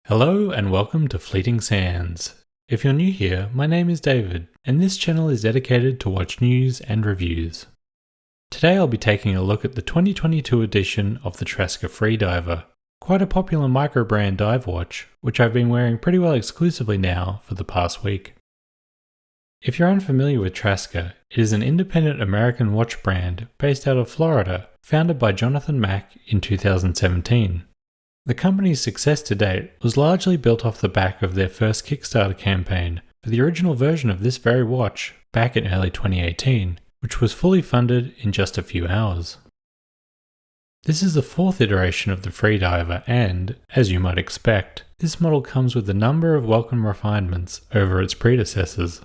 Hello and welcome to Fleeting Sands. If you're new here, my name is David, and this channel is dedicated to watch news and reviews. Today I'll be taking a look at the 2022 edition of the TRASKA Freediver, quite a popular micro-brand dive watch, which I've been wearing pretty well exclusively now for the past week. If you're unfamiliar with TRASKA, it is an independent American watch brand based out of Florida, founded by Jonathan Mack in 2017. The company's success to date was largely built off the back of their first Kickstarter campaign for the original version of this very watch back in early 2018, which was fully funded in just a few hours. This is the fourth iteration of the Freediver and, as you might expect, this model comes with a number of welcome refinements over its predecessors.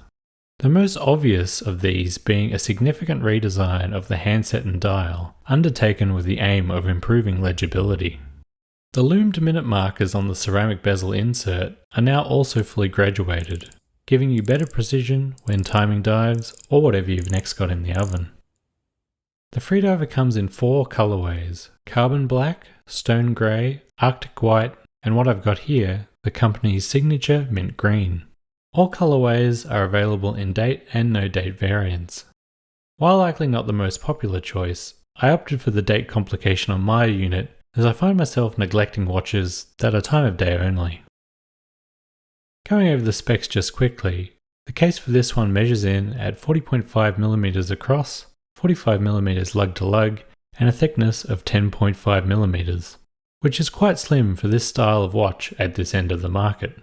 The most obvious of these being a significant redesign of the handset and dial, undertaken with the aim of improving legibility. The loomed minute markers on the ceramic bezel insert are now also fully graduated, giving you better precision when timing dives or whatever you've next got in the oven. The Freediver comes in 4 colorways: carbon black, stone grey, arctic white, and what I've got here, the company's signature mint green. All colorways are available in date and no date variants. While likely not the most popular choice, I opted for the date complication on my unit as I find myself neglecting watches that are time of day only. Going over the specs just quickly, the case for this one measures in at 40.5mm across, 45mm lug to lug, and a thickness of 10.5mm, which is quite slim for this style of watch at this end of the market.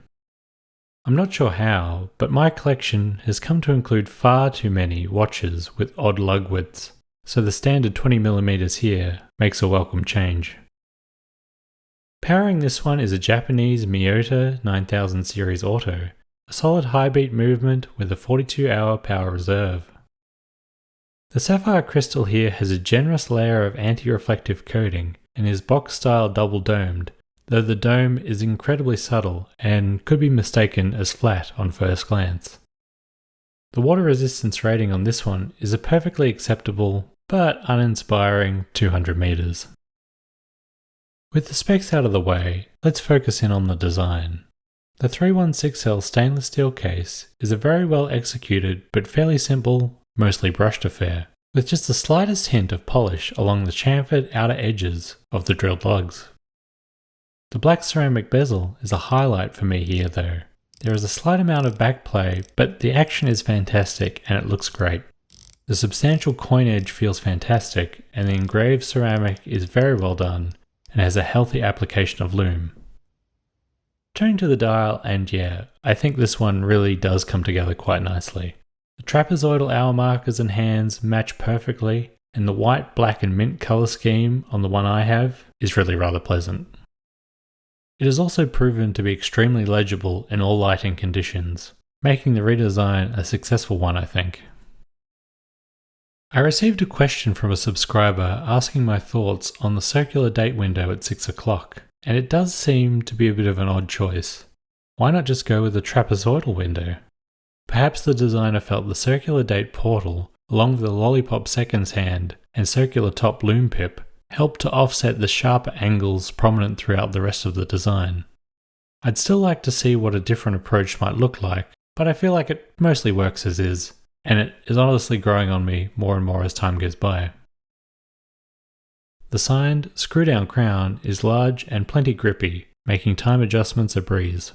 I'm not sure how, but my collection has come to include far too many watches with odd lug widths, so the standard 20mm here makes a welcome change. Powering this one is a Japanese Miyota 9000 series auto, a solid high beat movement with a 42-hour power reserve. The sapphire crystal here has a generous layer of anti-reflective coating and is box-style double-domed, though the dome is incredibly subtle and could be mistaken as flat on first glance. The water resistance rating on this one is a perfectly acceptable but uninspiring 200 meters. With the specs out of the way, let's focus in on the design. The 316L stainless steel case is a very well executed but fairly simple, mostly brushed affair, with just the slightest hint of polish along the chamfered outer edges of the drilled lugs. The black ceramic bezel is a highlight for me here though. There is a slight amount of backplay, but the action is fantastic and it looks great. The substantial coin edge feels fantastic and the engraved ceramic is very well done and has a healthy application of lume. Turning to the dial, and yeah, I think this one really does come together quite nicely. The trapezoidal hour markers and hands match perfectly, and the white, black and mint colour scheme on the one I have is really rather pleasant. It has also proven to be extremely legible in all lighting conditions, making the redesign a successful one I think. I received a question from a subscriber asking my thoughts on the circular date window at 6 o'clock, and it does seem to be a bit of an odd choice. Why not just go with the trapezoidal window? Perhaps the designer felt the circular date portal, along with the lollipop seconds hand and circular top lume pip, helped to offset the sharper angles prominent throughout the rest of the design. I'd still like to see what a different approach might look like, but I feel like it mostly works as is. And it is honestly growing on me more and more as time goes by. The signed, screw-down crown is large and plenty grippy, making time adjustments a breeze.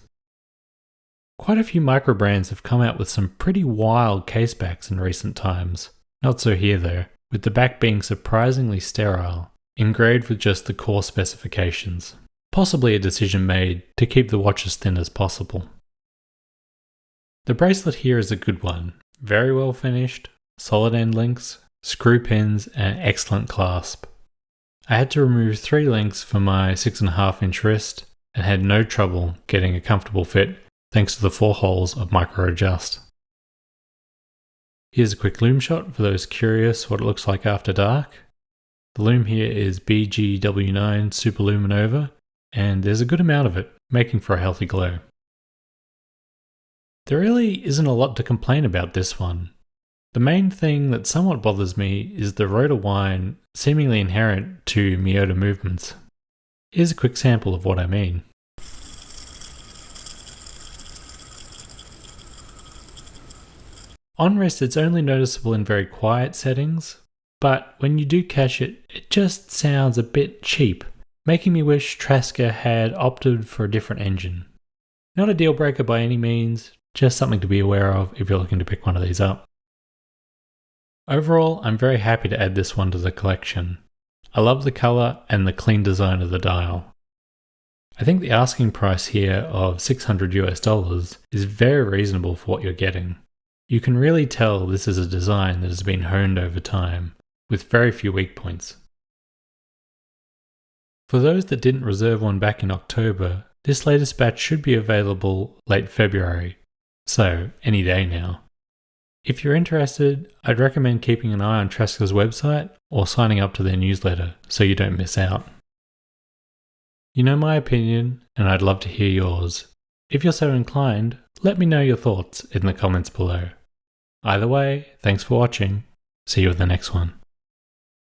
Quite a few micro brands have come out with some pretty wild casebacks in recent times. Not so here though, with the back being surprisingly sterile, engraved with just the core specifications. Possibly a decision made to keep the watch as thin as possible. The bracelet here is a good one. Very well finished, solid end links, screw pins, and an excellent clasp. I had to remove 3 links for my 6.5-inch wrist and had no trouble getting a comfortable fit thanks to the 4 holes of micro adjust. Here's a quick lume shot for those curious what it looks like after dark. The lume here is BGW9 Superluminova, and there's a good amount of it, making for a healthy glow. There really isn't a lot to complain about this one. The main thing that somewhat bothers me is the rotor whine seemingly inherent to Miyota movements. Here's a quick sample of what I mean. On wrist it's only noticeable in very quiet settings, but when you do catch it, it just sounds a bit cheap, making me wish TRASKA had opted for a different engine. Not a deal breaker by any means, just something to be aware of if you're looking to pick one of these up. Overall, I'm very happy to add this one to the collection. I love the colour and the clean design of the dial. I think the asking price here of $600 is very reasonable for what you're getting. You can really tell this is a design that has been honed over time, with very few weak points. For those that didn't reserve one back in October, this latest batch should be available late February, so any day now. If you're interested, I'd recommend keeping an eye on TRASKA's website or signing up to their newsletter so you don't miss out. You know my opinion, and I'd love to hear yours. If you're so inclined, let me know your thoughts in the comments below. Either way, thanks for watching. See you at the next one.